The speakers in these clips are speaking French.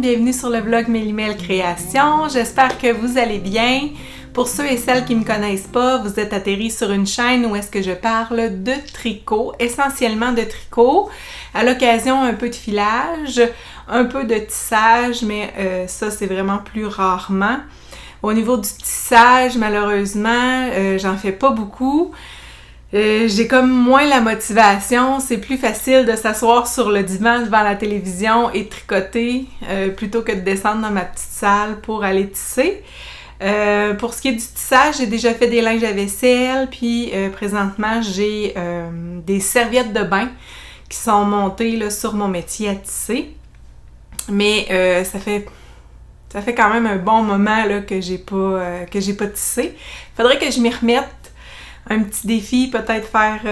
bienvenue sur le blog Mélimel Création. J'espère que vous allez bien. Pour ceux et celles qui ne me connaissent pas, vous êtes atterris sur une chaîne où est-ce que je parle de tricot, essentiellement de tricot, à l'occasion un peu de filage, un peu de tissage, mais ça c'est vraiment plus rarement. Au niveau du tissage, malheureusement, j'en fais pas beaucoup. J'ai comme moins la motivation, c'est plus facile de s'asseoir sur le divan devant la télévision et tricoter plutôt que de descendre dans ma petite salle pour aller tisser. Pour ce qui est du tissage, j'ai déjà fait des linges à vaisselle, puis présentement j'ai des serviettes de bain qui sont montées là, sur mon métier à tisser. Mais ça fait quand même un bon moment là, que j'ai pas tissé. Faudrait que je m'y remette. Un petit défi, peut-être faire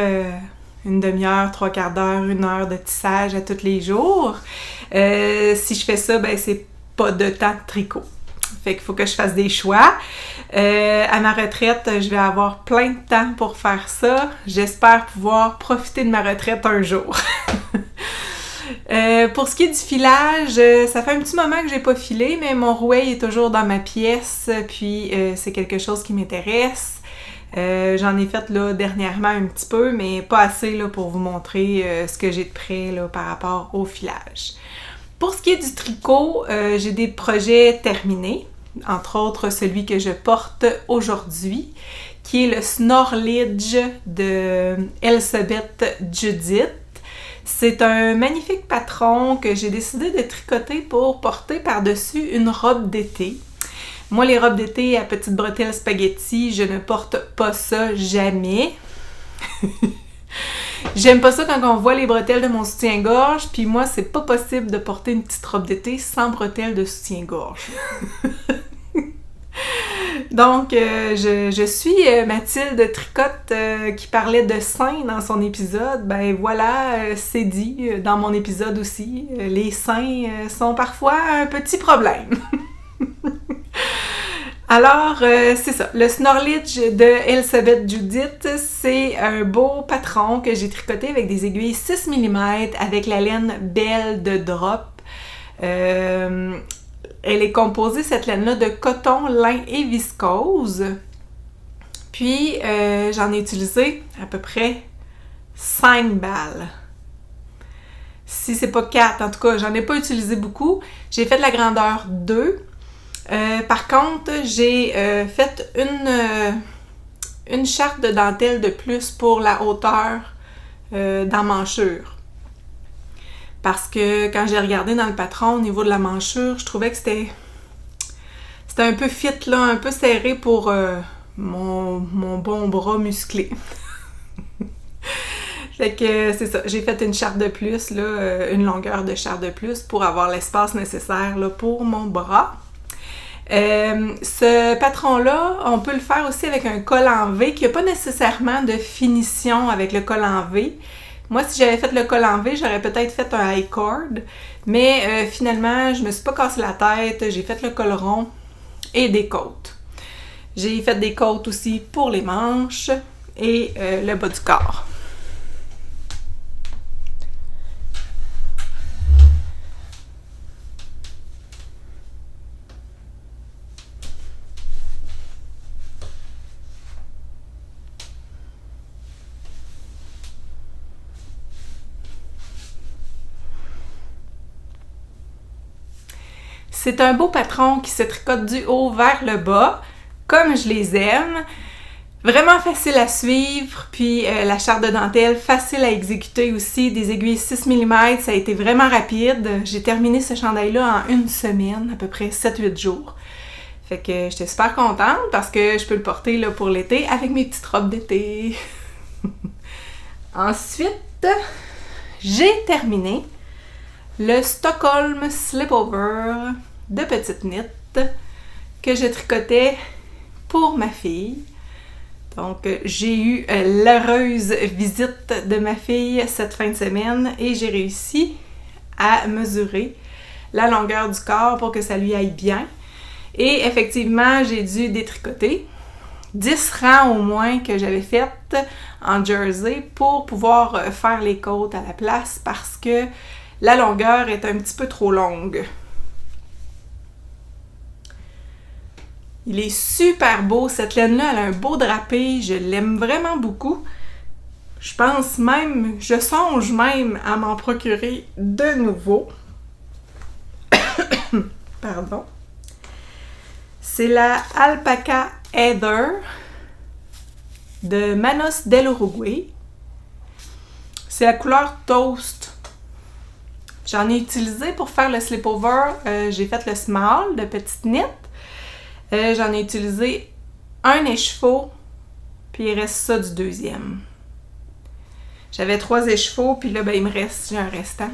une demi-heure, 3/4 d'heure, 1 heure de tissage à tous les jours. Si je fais ça, ben c'est pas de temps de tricot. Fait qu'il faut que je fasse des choix. À ma retraite, je vais avoir plein de temps pour faire ça. J'espère pouvoir profiter de ma retraite un jour. Pour ce qui est du filage, ça fait un petit moment que j'ai pas filé, mais mon rouet est toujours dans ma pièce, puis c'est quelque chose qui m'intéresse. J'en ai fait là dernièrement un petit peu, mais pas assez là, pour vous montrer ce que j'ai de prêt là, par rapport au filage. Pour ce qui est du tricot, j'ai des projets terminés, entre autres celui que je porte aujourd'hui, qui est le Snorlidge de Elizabeth Judith. C'est un magnifique patron que j'ai décidé de tricoter pour porter par-dessus une robe d'été. Moi, les robes d'été à petites bretelles spaghetti, je ne porte pas ça jamais. J'aime pas ça quand on voit les bretelles de mon soutien-gorge, puis moi, c'est pas possible de porter une petite robe d'été sans bretelles de soutien-gorge. Donc, je suis Mathilde Tricotte qui parlait de seins dans son épisode. Ben voilà, c'est dit dans mon épisode aussi. Les seins sont parfois un petit problème. Alors, c'est ça. Le Snorlidge de Elizabeth Judith, c'est un beau patron que j'ai tricoté avec des aiguilles 6 mm avec la laine Belle de Drop. Elle est composée, cette laine-là, de coton, lin et viscose. Puis, j'en ai utilisé à peu près 5 balles. Si c'est pas 4, en tout cas, j'en ai pas utilisé beaucoup. J'ai fait de la grandeur 2. Par contre, j'ai fait une charte de dentelle de plus pour la hauteur d'emmanchure. Parce que quand j'ai regardé dans le patron au niveau de la manchure, je trouvais que c'était un peu fit, là, un peu serré pour mon bon bras musclé. Fait que c'est ça, j'ai fait une charte de plus, là, une longueur de charte de plus pour avoir l'espace nécessaire là, pour mon bras. Ce patron-là, on peut le faire aussi avec un col en V qui n'a pas nécessairement de finition avec le col en V. Moi, si j'avais fait le col en V, j'aurais peut-être fait un high cord, mais finalement, je me suis pas cassé la tête, j'ai fait le col rond et des côtes. J'ai fait des côtes aussi pour les manches et le bas du corps. C'est un beau patron qui se tricote du haut vers le bas, comme je les aime. Vraiment facile à suivre, puis la charte de dentelle, facile à exécuter aussi. Des aiguilles 6 mm, ça a été vraiment rapide. J'ai terminé ce chandail-là en 1 semaine, à peu près 7-8 jours. Fait que j'étais super contente parce que je peux le porter là, pour l'été avec mes petites robes d'été. Ensuite, j'ai terminé le Stockholm Slipover de petite knit que je tricotais pour ma fille. Donc, j'ai eu l'heureuse visite de ma fille cette fin de semaine et j'ai réussi à mesurer la longueur du corps pour que ça lui aille bien. Et effectivement, j'ai dû détricoter 10 rangs au moins que j'avais faites en jersey pour pouvoir faire les côtes à la place parce que la longueur est un petit peu trop longue. Il est super beau. Cette laine-là, elle a un beau drapé. Je l'aime vraiment beaucoup. Je songe même à m'en procurer de nouveau. Pardon. C'est la Alpaca Heather de Manos del Uruguay. C'est la couleur Toast. J'en ai utilisé pour faire le slip-over. J'ai fait le small de petite knit. J'en ai utilisé un écheveau, puis il reste ça du deuxième. J'avais 3 écheveaux, puis là, ben, j'ai un restant.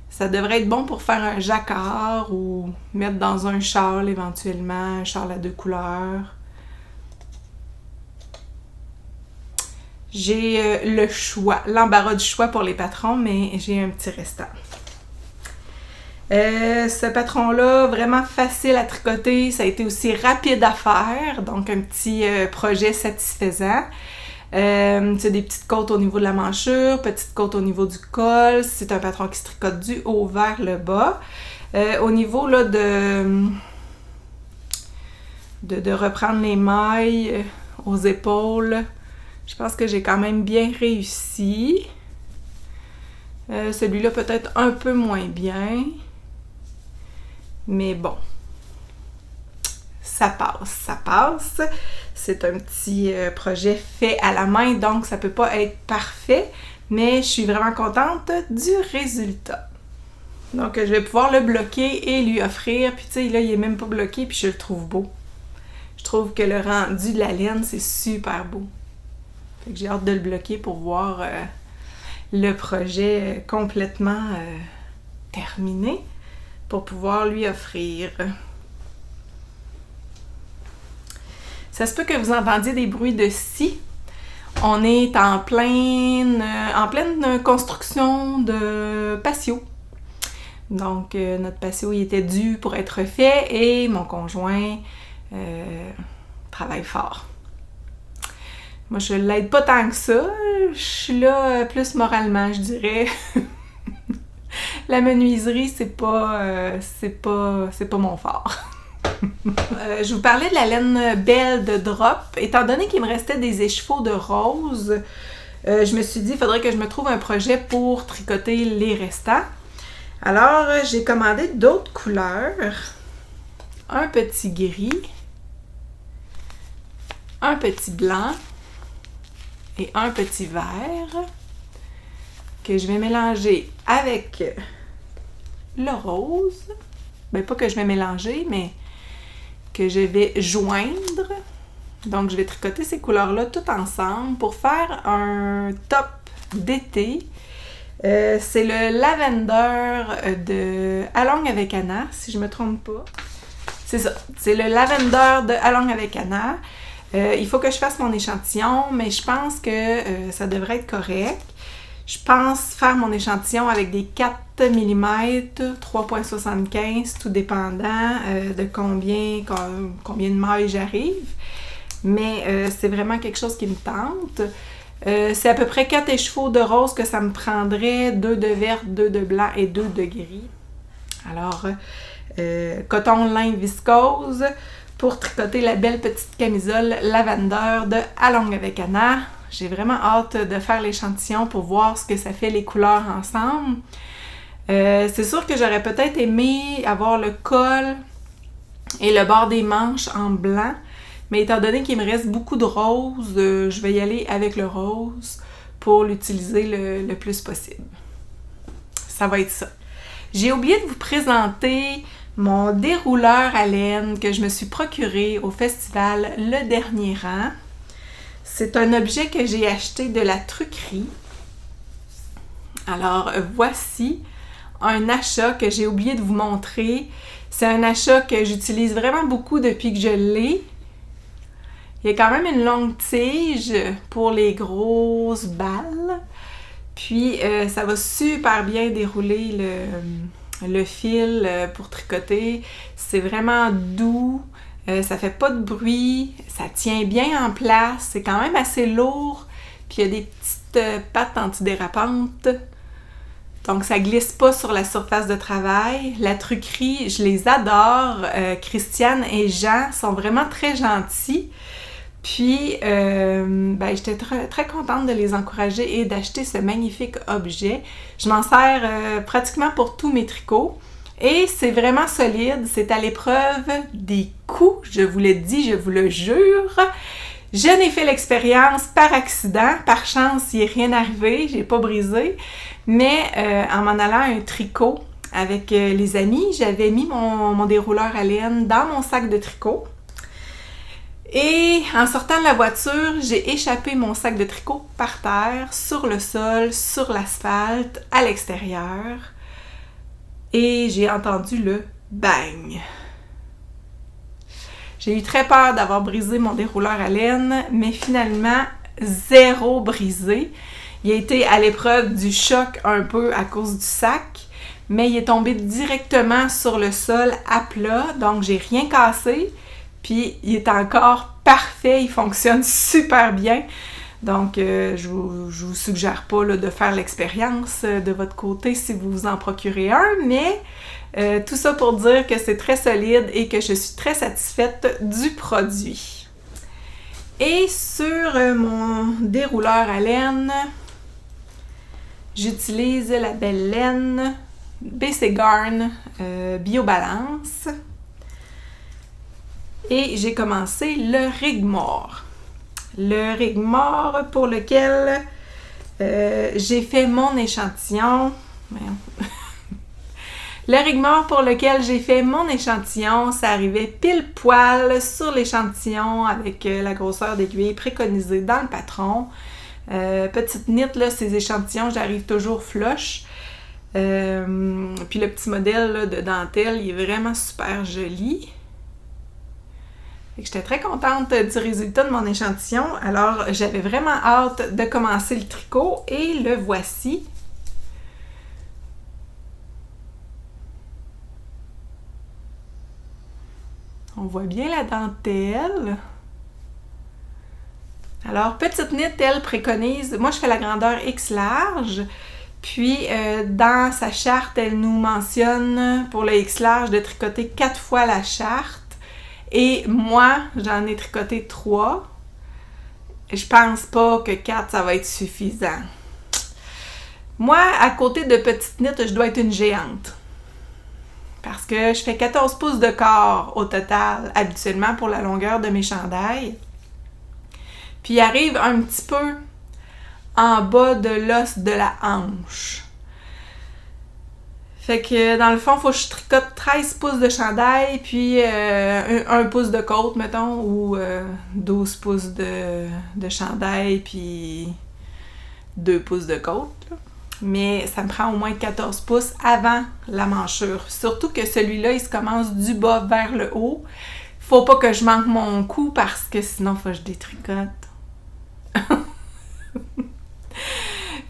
Ça devrait être bon pour faire un jacquard ou mettre dans un châle éventuellement, un châle à 2 couleurs. J'ai le choix, l'embarras du choix pour les patrons, mais j'ai un petit restant. Ce patron-là, vraiment facile à tricoter, ça a été aussi rapide à faire, donc un petit projet satisfaisant. C'est des petites côtes au niveau de la manchure, petites côtes au niveau du col. C'est un patron qui se tricote du haut vers le bas. Au niveau là, de reprendre les mailles aux épaules, je pense que j'ai quand même bien réussi. Celui-là peut-être un peu moins bien. Mais bon, ça passe. C'est un petit projet fait à la main, donc ça peut pas être parfait, mais je suis vraiment contente du résultat. Donc, je vais pouvoir le bloquer et lui offrir. Puis, tu sais, là, il est même pas bloqué, puis je le trouve beau. Je trouve que le rendu de la laine, c'est super beau. Fait que j'ai hâte de le bloquer pour voir le projet complètement terminé, pour pouvoir lui offrir. Ça se peut que vous entendiez des bruits de scie. On est en pleine construction de patio. Donc, notre patio il était dû pour être fait et mon conjoint travaille fort. Moi, je l'aide pas tant que ça. Je suis là plus moralement, je dirais. La menuiserie, c'est pas mon fort. Je vous parlais de la laine Belle de Drop. Étant donné qu'il me restait des écheveaux de rose, je me suis dit qu'il faudrait que je me trouve un projet pour tricoter les restants. Alors, j'ai commandé d'autres couleurs. Un petit gris, un petit blanc et un petit vert que je vais mélanger avec le rose. Ben, pas que je vais mélanger, mais que je vais joindre. Donc, je vais tricoter ces couleurs-là toutes ensemble pour faire un top d'été. C'est le lavender de Along avec Anna, si je me trompe pas. C'est ça, c'est le lavender de Along avec Anna. Il faut que je fasse mon échantillon, mais je pense que ça devrait être correct. Je pense faire mon échantillon avec des 4 mm, 3,75, tout dépendant de combien de mailles j'arrive. Mais c'est vraiment quelque chose qui me tente. C'est à peu près 4 écheveaux de rose que ça me prendrait, 2 de vert, 2 de blanc et 2 de gris. Alors, coton lin viscose pour tricoter la belle petite camisole lavender de Along avec Anna. J'ai vraiment hâte de faire l'échantillon pour voir ce que ça fait les couleurs ensemble. C'est sûr que j'aurais peut-être aimé avoir le col et le bord des manches en blanc, mais étant donné qu'il me reste beaucoup de rose, je vais y aller avec le rose pour l'utiliser le plus possible. Ça va être ça. J'ai oublié de vous présenter mon dérouleur à laine que je me suis procuré au festival Le Dernier Rang. C'est un objet que j'ai acheté de la truquerie. Alors, voici un achat que j'ai oublié de vous montrer. C'est un achat que j'utilise vraiment beaucoup depuis que je l'ai. Il y a quand même une longue tige pour les grosses balles. Puis, ça va super bien dérouler le fil pour tricoter. C'est vraiment doux. Ça fait pas de bruit, ça tient bien en place, c'est quand même assez lourd, puis il y a des petites pattes antidérapantes. Donc, ça glisse pas sur la surface de travail. La truquerie, je les adore. Christiane et Jean sont vraiment très gentils. Puis, j'étais très contente de les encourager et d'acheter ce magnifique objet. Je m'en sers pratiquement pour tous mes tricots. Et c'est vraiment solide. C'est à l'épreuve des coups. Je vous le dis, je vous le jure. Je n'ai fait l'expérience par accident. Par chance, il n'est rien arrivé. J'ai pas brisé. Mais en m'en allant à un tricot avec les amis, j'avais mis mon dérouleur à laine dans mon sac de tricot. Et en sortant de la voiture, j'ai échappé mon sac de tricot par terre, sur le sol, sur l'asphalte, à l'extérieur. Et j'ai entendu le bang. J'ai eu très peur d'avoir brisé mon dérouleur à laine, mais finalement, zéro brisé. Il a été à l'épreuve du choc un peu à cause du sac, mais il est tombé directement sur le sol à plat, donc j'ai rien cassé. Puis il est encore parfait, il fonctionne super bien. Donc je vous suggère pas là, de faire l'expérience de votre côté si vous vous en procurez un, mais tout ça pour dire que c'est très solide et que je suis très satisfaite du produit. Et sur mon dérouleur à laine, j'utilise la belle laine BC Garn Biobalance. Et j'ai commencé le Rigmore. Le Rigmore pour lequel j'ai fait mon échantillon. Le Rigmore pour lequel j'ai fait mon échantillon, ça arrivait pile poil sur l'échantillon avec la grosseur d'aiguille préconisée dans le patron. Petite knit, là, ces échantillons, j'arrive toujours flush. Puis le petit modèle là, de dentelle, il est vraiment super joli. J'étais très contente du résultat de mon échantillon. Alors, j'avais vraiment hâte de commencer le tricot et le voici. On voit bien la dentelle. Alors, petite knit, elle préconise... Moi, je fais la grandeur X large. Puis, dans sa charte, elle nous mentionne pour le X large de tricoter 4 fois la charte. Et moi, j'en ai tricoté 3. Je pense pas que 4, ça va être suffisant. Moi, à côté de petite knit, je dois être une géante. Parce que je fais 14 pouces de corps au total, habituellement, pour la longueur de mes chandails. Puis, il arrive un petit peu en bas de l'os de la hanche. Fait que, dans le fond, il faut que je tricote 13 pouces de chandail, puis 1 pouce de côte, mettons, ou 12 pouces de chandail, puis 2 pouces de côte. Là. Mais ça me prend au moins 14 pouces avant la manchure. Surtout que celui-là, il se commence du bas vers le haut. Faut pas que je manque mon coup, parce que sinon, faut que je détricote.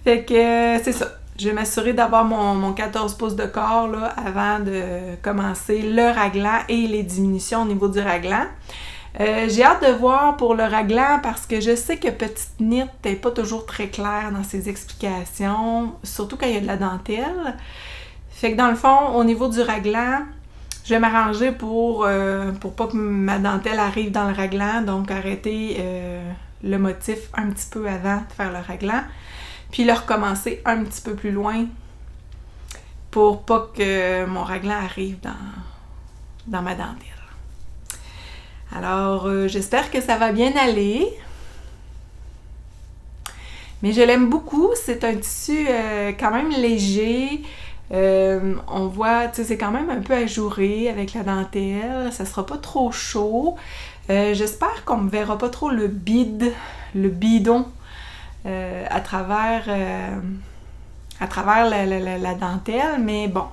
Fait que, c'est ça. Je vais m'assurer d'avoir mon 14 pouces de corps là, avant de commencer le raglan et les diminutions au niveau du raglan. J'ai hâte de voir pour le raglan parce que je sais que Petite Knit n'est pas toujours très claire dans ses explications, surtout quand il y a de la dentelle. Fait que dans le fond, au niveau du raglan, je vais m'arranger pour pas que ma dentelle arrive dans le raglan, donc arrêter le motif un petit peu avant de faire le raglan. Puis le recommencer un petit peu plus loin pour pas que mon raglan arrive dans ma dentelle. Alors, j'espère que ça va bien aller. Mais je l'aime beaucoup. C'est un tissu quand même léger. On voit, tu sais, c'est quand même un peu ajouré avec la dentelle. Ça sera pas trop chaud. J'espère qu'on me verra pas trop le bidon à travers la dentelle, mais bon.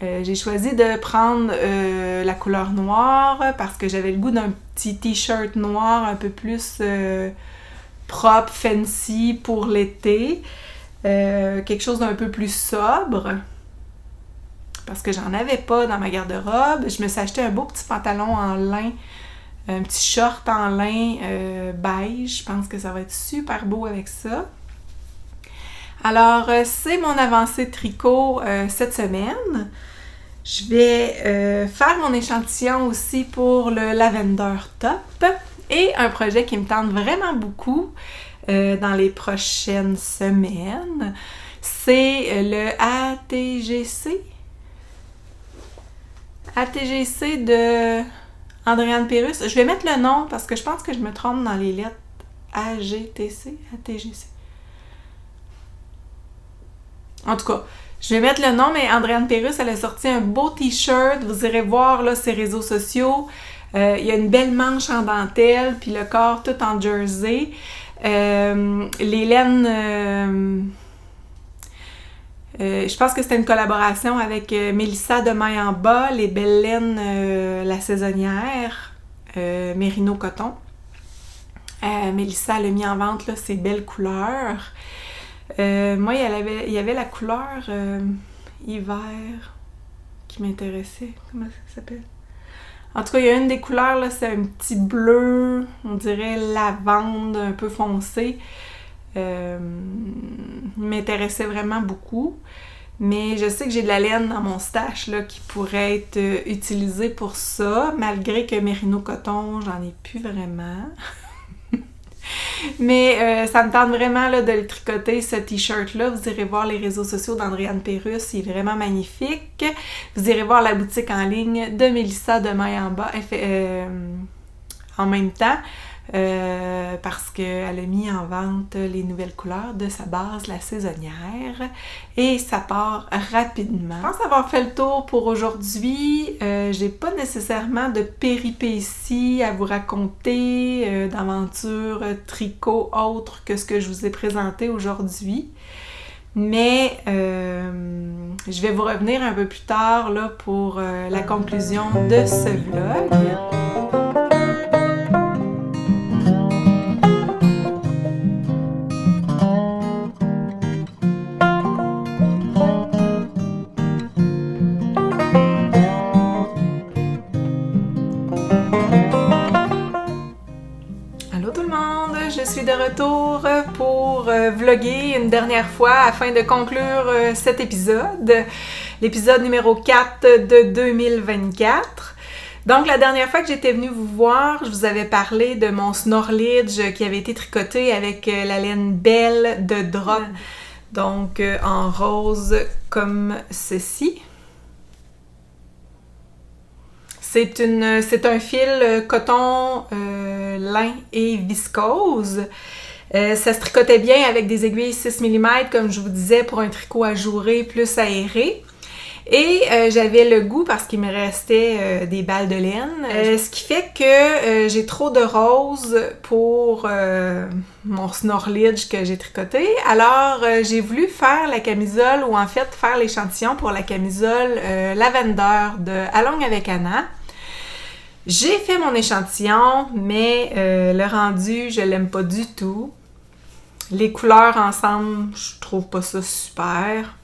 J'ai choisi de prendre la couleur noire parce que j'avais le goût d'un petit t-shirt noir un peu plus propre, fancy pour l'été. Quelque chose d'un peu plus sobre. Parce que j'en avais pas dans ma garde-robe. Je me suis acheté un beau petit pantalon en lin. Un petit short en lin beige. Je pense que ça va être super beau avec ça. Alors, c'est mon avancée de tricot cette semaine. Je vais faire mon échantillon aussi pour le Lavender Top et un projet qui me tente vraiment beaucoup dans les prochaines semaines. C'est le ATGC. ATGC de Andréane Pérusse. Je vais mettre le nom parce que je pense que je me trompe dans les lettres. AGTC? ATGC. En tout cas, je vais mettre le nom, mais Andréane Pérusse, elle a sorti un beau t-shirt. Vous irez voir là, ses réseaux sociaux. Il y a une belle manche en dentelle, puis le corps tout en jersey. Les laines... je pense que c'était une collaboration avec Mélissa de Maille en bas, les belles laines La Saisonnière, Mérino Coton. Mélissa l'a mis en vente là, ces belles couleurs. Moi, il y avait la couleur hiver qui m'intéressait. Comment ça s'appelle? En tout cas, il y a une des couleurs, là, c'est un petit bleu, on dirait lavande, un peu foncé. Il m'intéressait vraiment beaucoup. Mais je sais que j'ai de la laine dans mon stash là, qui pourrait être utilisée pour ça, malgré que Mérino Coton, j'en ai plus vraiment. Mais ça me tente vraiment là, de le tricoter, ce t-shirt-là. Vous irez voir les réseaux sociaux d'Andréane Pérusse, il est vraiment magnifique. Vous irez voir la boutique en ligne de Mélissa de Maille en bas en même temps. Parce qu'elle a mis en vente les nouvelles couleurs de sa base, la saisonnière, et ça part rapidement. Je pense avoir fait le tour pour aujourd'hui. J'ai pas nécessairement de péripéties à vous raconter, d'aventures tricot autres que ce que je vous ai présenté aujourd'hui. Mais je vais vous revenir un peu plus tard là, pour la conclusion de ce vlog. Je suis de retour pour vlogger une dernière fois afin de conclure cet épisode, l'épisode numéro 4 de 2024. Donc, la dernière fois que j'étais venue vous voir, je vous avais parlé de mon Snorlidge qui avait été tricoté avec la laine Belle de Drop, donc en rose comme ceci. C'est un fil coton, lin et viscose. Ça se tricotait bien avec des aiguilles 6 mm, comme je vous disais, pour un tricot ajouré plus aéré. Et j'avais le goût, parce qu'il me restait des balles de laine, ce qui fait que j'ai trop de rose pour mon Snorlidge que j'ai tricoté. Alors, j'ai voulu faire la camisole, ou en fait faire l'échantillon pour la camisole Lavender de Allons avec Anna. J'ai fait mon échantillon, mais le rendu, je l'aime pas du tout. Les couleurs ensemble, je trouve pas ça super.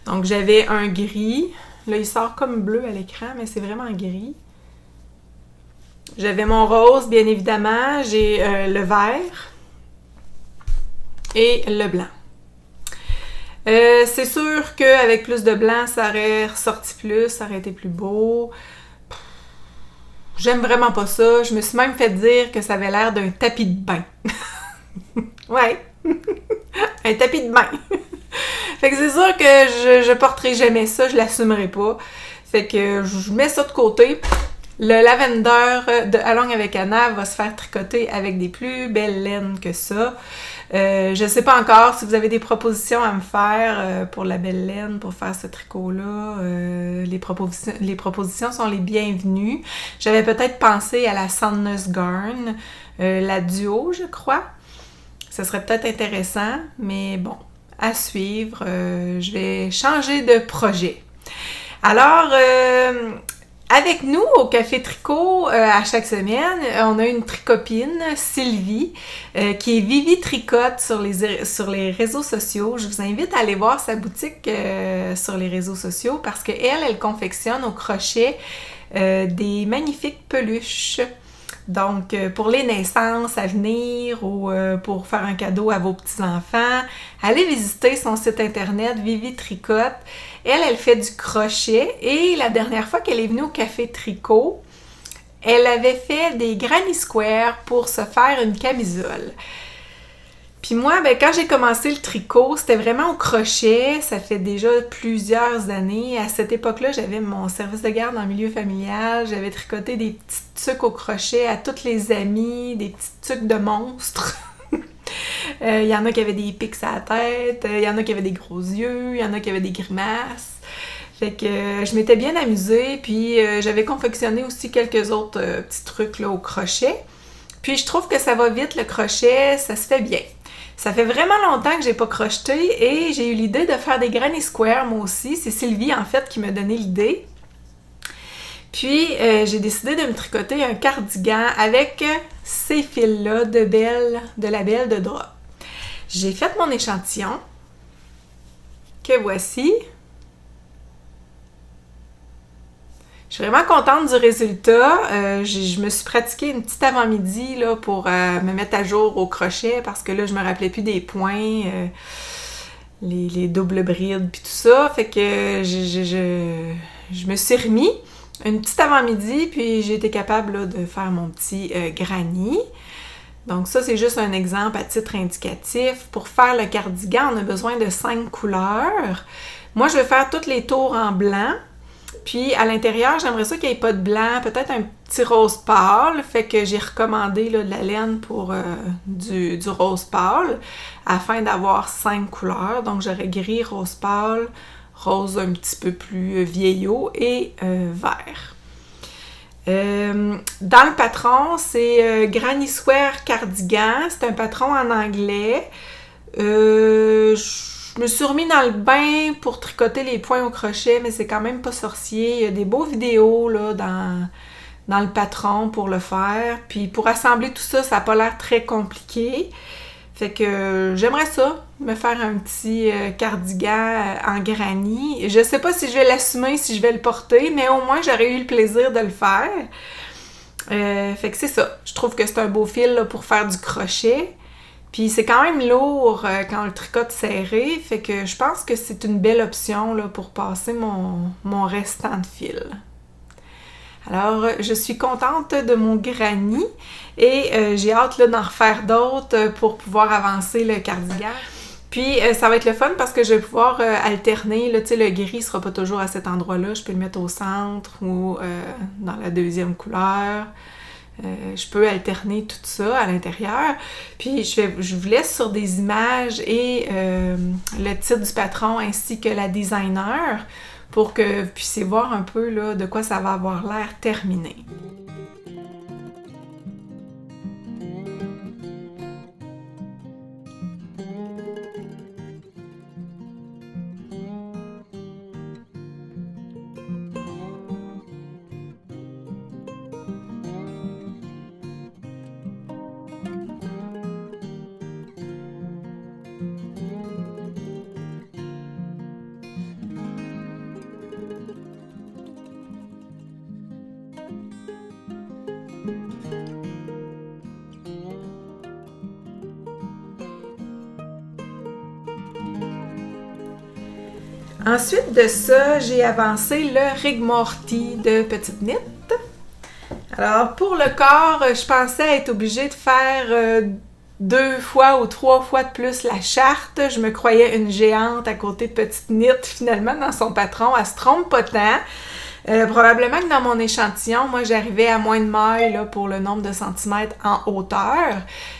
Donc, j'avais un gris. Là, il sort comme bleu à l'écran, mais c'est vraiment gris. J'avais mon rose, bien évidemment. J'ai le vert et le blanc. C'est sûr qu'avec plus de blanc, ça aurait ressorti plus, ça aurait été plus beau. J'aime vraiment pas ça. Je me suis même fait dire que ça avait l'air d'un tapis de bain. Ouais, un tapis de bain. Fait que c'est sûr que je porterai jamais ça, je l'assumerai pas. Fait que je mets ça de côté. Le Lavender de Allons avec Anna va se faire tricoter avec des plus belles laines que ça. Je sais pas encore si vous avez des propositions à me faire pour la belle laine, pour faire ce tricot-là. Les propositions sont les bienvenues. J'avais peut-être pensé à la Sandness Garn, la duo, je crois. Ça serait peut-être intéressant, mais bon, à suivre. Je vais changer de projet. Alors, avec nous, au Café Tricot, à chaque semaine, on a une tricopine, Sylvie, qui est Vivi Tricote sur les réseaux sociaux. Je vous invite à aller voir sa boutique sur les réseaux sociaux parce qu'elle confectionne au crochet des magnifiques peluches. Donc, pour les naissances à venir ou pour faire un cadeau à vos petits-enfants, allez visiter son site internet Vivi Tricote. Elle fait du crochet et la dernière fois qu'elle est venue au Café Tricot, elle avait fait des granny squares pour se faire une camisole. Puis moi, quand j'ai commencé le tricot, c'était vraiment au crochet. Ça fait déjà plusieurs années. À cette époque-là, j'avais mon service de garde en milieu familial. J'avais tricoté des petits tucs au crochet à toutes les amies, des petits tucs de monstres. Il y en a qui avaient des pics à la tête, il y en a qui avaient des gros yeux, il y en a qui avaient des grimaces. Fait que je m'étais bien amusée, puis j'avais confectionné aussi quelques autres petits trucs là, au crochet. Puis je trouve que ça va vite, le crochet, ça se fait bien. Ça fait vraiment longtemps que j'ai pas crocheté et j'ai eu l'idée de faire des granny squares moi aussi. C'est Sylvie en fait qui m'a donné l'idée. Puis j'ai décidé de me tricoter un cardigan avec ces fils-là de la Belle de drap. J'ai fait mon échantillon que voici. Je suis vraiment contente du résultat. Je me suis pratiquée une petite avant-midi là, pour me mettre à jour au crochet parce que là, je me rappelais plus des points, les doubles brides puis tout ça. Fait que je me suis remis une petite avant-midi puis j'ai été capable là, de faire mon petit granny. Donc ça, c'est juste un exemple à titre indicatif. Pour faire le cardigan, on a besoin de 5 couleurs. Moi, je vais faire tous les tours en blanc. Puis à l'intérieur, j'aimerais ça qu'il n'y ait pas de blanc, peut-être un petit rose pâle. Fait que j'ai recommandé là, de la laine pour du rose pâle afin d'avoir 5 couleurs. Donc j'aurais gris, rose pâle, rose un petit peu plus vieillot et vert. Dans le patron, c'est Granny Square Cardigan. C'est un patron en anglais. Je me suis remis dans le bain pour tricoter les points au crochet, mais c'est quand même pas sorcier. Il y a des beaux vidéos là, dans le patron pour le faire. Puis pour assembler tout ça, ça n'a pas l'air très compliqué. Fait que j'aimerais ça, me faire un petit cardigan en granny. Je sais pas si je vais l'assumer, si je vais le porter, mais au moins j'aurais eu le plaisir de le faire. Fait que c'est ça. Je trouve que c'est un beau fil là, pour faire du crochet. Puis c'est quand même lourd quand on le tricote serré, fait que je pense que c'est une belle option là, pour passer mon restant de fil. Alors, je suis contente de mon granny et j'ai hâte là, d'en refaire d'autres pour pouvoir avancer le cardigan. Puis ça va être le fun parce que je vais pouvoir alterner, là, tu sais, le gris sera pas toujours à cet endroit-là, je peux le mettre au centre ou dans la deuxième couleur. Je peux alterner tout ça à l'intérieur. Puis je vous laisse sur des images et le titre du patron ainsi que la designer pour que vous puissiez voir un peu là, de quoi ça va avoir l'air terminé. Ensuite de ça, j'ai avancé le Rigmorty de Petite Knit. Alors, pour le corps, je pensais être obligée de faire 2 fois ou 3 fois de plus la charte. Je me croyais une géante à côté de Petite Knit, finalement, dans son patron. Elle se trompe pas tant. Probablement que dans mon échantillon, moi, j'arrivais à moins de mailles là, pour le nombre de centimètres en hauteur.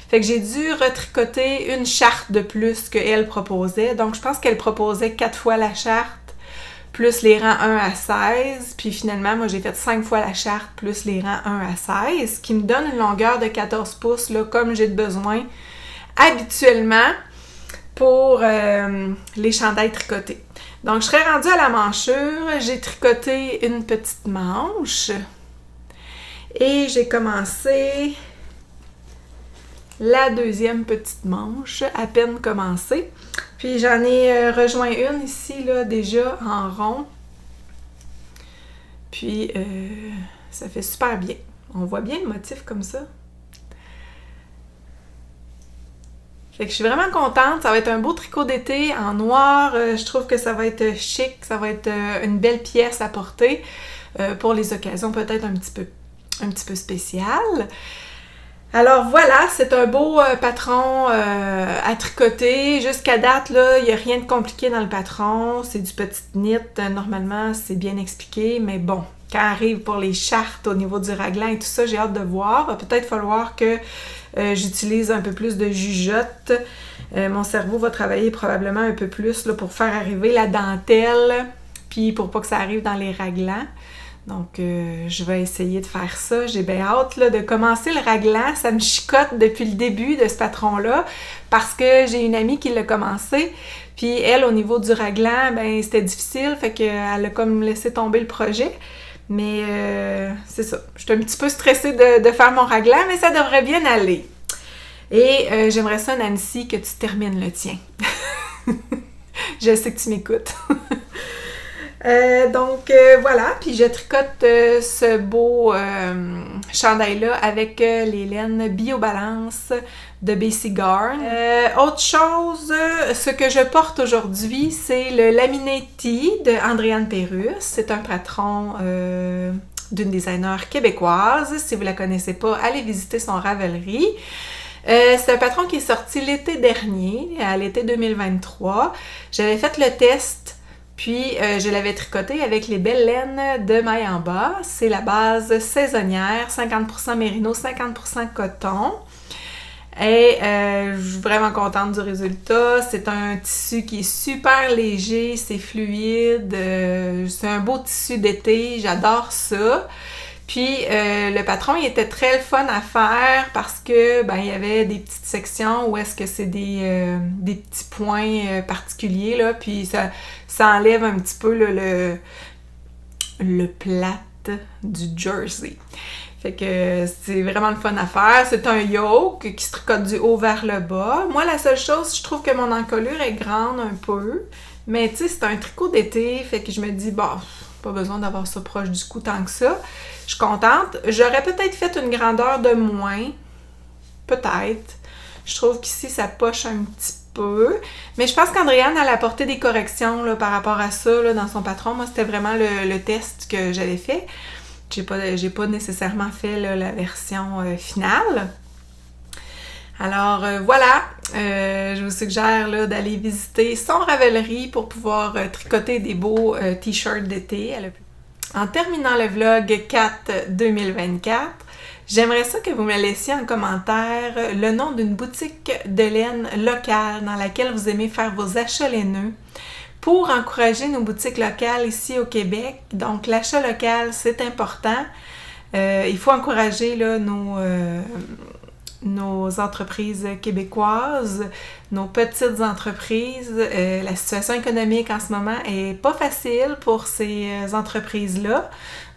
Fait que j'ai dû retricoter une charte de plus qu'elle proposait. Donc, je pense qu'elle proposait 4 fois la charte, plus les rangs 1 à 16. Puis finalement, moi, j'ai fait 5 fois la charte, plus les rangs 1 à 16, qui me donne une longueur de 14 pouces, là, comme j'ai besoin habituellement pour les chandails tricotés. Donc, je serais rendue à la manchure. J'ai tricoté une petite manche. Et j'ai commencé la deuxième petite manche, à peine commencée. Puis, j'en ai rejoint une ici, là, déjà en rond. Puis, ça fait super bien. On voit bien le motif comme ça. Fait que je suis vraiment contente. Ça va être un beau tricot d'été en noir. Je trouve que ça va être chic. Ça va être une belle pièce à porter pour les occasions peut-être un petit peu spéciales. Alors voilà, c'est un beau patron à tricoter. Jusqu'à date, là, il n'y a rien de compliqué dans le patron. C'est du petit knit. Normalement, c'est bien expliqué. Mais bon, quand arrive pour les chartes au niveau du raglan et tout ça, j'ai hâte de voir. Va peut-être falloir que j'utilise un peu plus de jugeote. Mon cerveau va travailler probablement un peu plus là, pour faire arriver la dentelle, puis pour pas que ça arrive dans les raglans. Donc, je vais essayer de faire ça. J'ai bien hâte là, de commencer le raglan. Ça me chicote depuis le début de ce patron-là parce que j'ai une amie qui l'a commencé. Puis elle, au niveau du raglan, ben c'était difficile. Fait qu'elle a comme laissé tomber le projet. Mais c'est ça. Je suis un petit peu stressée de faire mon raglan, mais ça devrait bien aller. Et j'aimerais ça, Nancy, que tu termines le tien. Je sais que tu m'écoutes. Donc voilà, puis je tricote ce beau chandail-là avec les laines BioBalance de Basic Garn. Autre chose, ce que je porte aujourd'hui, c'est le Laminé Tee de Andréane Pérusse. C'est un patron d'une designer québécoise. Si vous la connaissez pas, allez visiter son Ravelry. C'est un patron qui est sorti l'été dernier, à l'été 2023. J'avais fait le test. Puis, je l'avais tricoté avec les belles laines de maille en bas. C'est la base saisonnière, 50% mérino, 50% coton. Et je suis vraiment contente du résultat. C'est un tissu qui est super léger, c'est fluide. C'est un beau tissu d'été, j'adore ça. Puis, le patron, il était très le fun à faire parce que, ben, il y avait des petites sections où est-ce que c'est des petits points particuliers, là. Puis, ça enlève un petit peu là, le plate du jersey. Fait que c'est vraiment le fun à faire. C'est un yoke qui se tricote du haut vers le bas. Moi, la seule chose, je trouve que mon encolure est grande un peu. Mais, tu sais, c'est un tricot d'été. Fait que je me dis, bah, pas besoin d'avoir ça proche du cou tant que ça. Je suis contente. J'aurais peut-être fait une grandeur de moins. Peut-être. Je trouve qu'ici, ça poche un petit peu. Mais je pense qu'Andréane, elle a apporté des corrections là, par rapport à ça là, dans son patron. Moi, c'était vraiment le test que j'avais fait. J'ai pas nécessairement fait là, la version finale. Alors voilà, je vous suggère là, d'aller visiter son Ravelry pour pouvoir tricoter des beaux t-shirts d'été. En terminant le vlog 4 2024, j'aimerais ça que vous me laissiez en commentaire le nom d'une boutique de laine locale dans laquelle vous aimez faire vos achats laineux pour encourager nos boutiques locales ici au Québec. Donc l'achat local, c'est important. Il faut encourager là, nos entreprises québécoises, nos petites entreprises. La situation économique en ce moment est pas facile pour ces entreprises-là.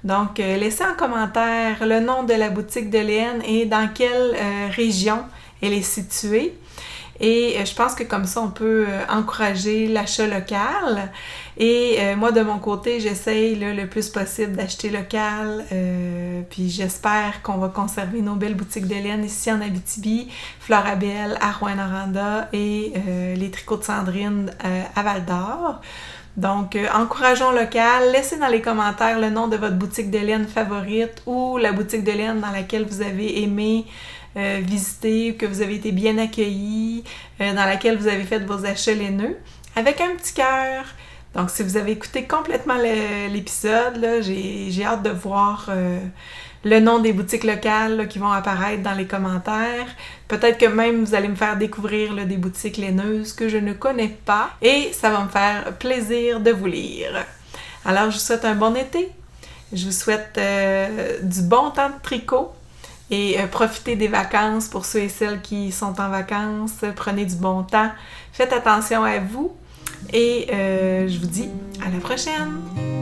Donc, laissez en commentaire le nom de la boutique de laine et dans quelle région elle est située. Et je pense que comme ça, on peut encourager l'achat local. Et moi, de mon côté, j'essaye là, le plus possible d'acheter local. Puis j'espère qu'on va conserver nos belles boutiques de laine ici en Abitibi, Florabelle, à Rouyn-Noranda et les tricots de Sandrine à Val-d'Or. Donc, encourageons local. Laissez dans les commentaires le nom de votre boutique de laine favorite ou la boutique de laine dans laquelle vous avez aimé visiter, que vous avez été bien accueillis, dans laquelle vous avez fait vos achats laineux, avec un petit cœur. Donc, si vous avez écouté complètement l'épisode, là, j'ai hâte de voir le nom des boutiques locales là, qui vont apparaître dans les commentaires. Peut-être que même vous allez me faire découvrir là, des boutiques laineuses que je ne connais pas et ça va me faire plaisir de vous lire. Alors, je vous souhaite un bon été. Je vous souhaite du bon temps de tricot. Et profitez des vacances pour ceux et celles qui sont en vacances. Prenez du bon temps. Faites attention à vous. Et je vous dis à la prochaine!